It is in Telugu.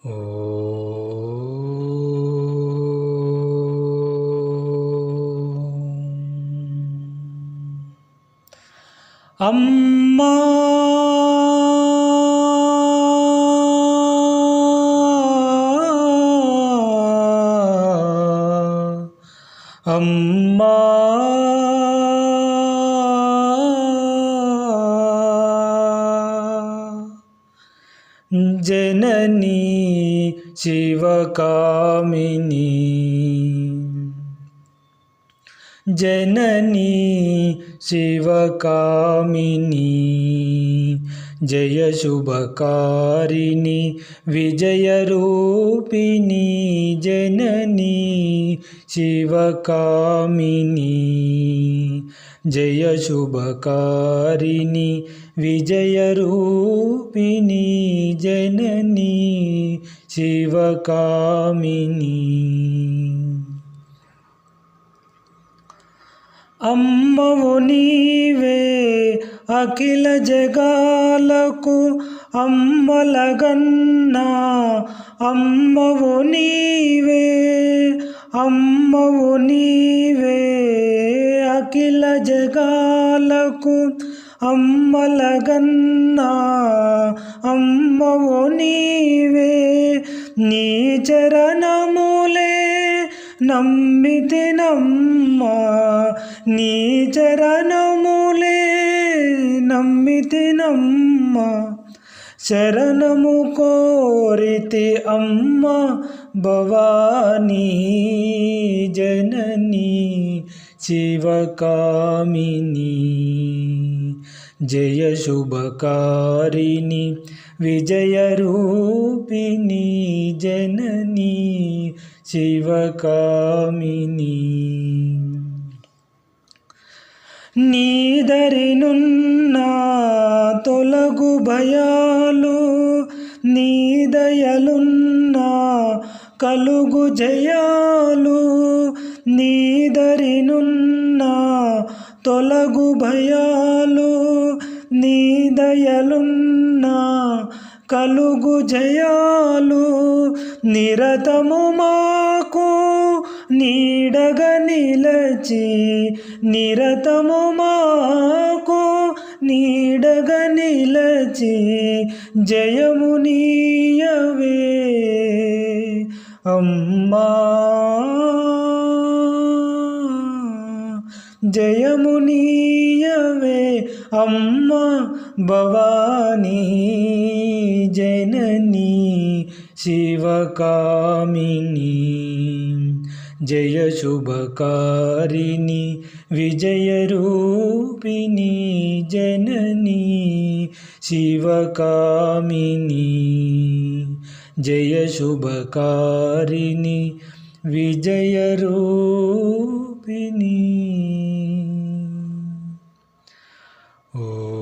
ఓ అమ్మా అమ్మా జననీ శివకామిని जननी शिवकामिनी जय शुभकारिणी विजयरूपिणी जननी शिवकामिनी जय शुभकारिणी विजयरूपिणी जननी शिवकामिनी అమ్మవు నీవే అఖిల జగాలకు అమ్మలగన్నా అమ్మవు నీవే అమ్మవు నీవే అఖిల జగాలకు అమ్మలగన్నా అమ్మవు నీవే నీ చరణములే నమ్మితినమ్మా నీ చరణములే నమ్మితినమ్మా శరణము కోరితి అమ్మ భవానీ జననీ శివకామిని జయ శుభకారిణి విజయరూపిణి జననీ శివకామిని నీదరినున్న తొలగు భయాలు నీదయలున్న కలుగు జయాలు నీదరినున్న తొలగు భయాలు నీదయలున్న కలుగు జయాలు నిరతము మాకు నీడగా నిలచి నిరతము మాకు నీడగా నిలచి జయము నీయవే అమ్మా జయము నీయవే అమ్మ భవానీ జననీ శివకామిని జయ శుభకారిణి విజయరూపిణి జననీ శివకామిని జయ శుభకారిణి విజయరూపిణి ఓ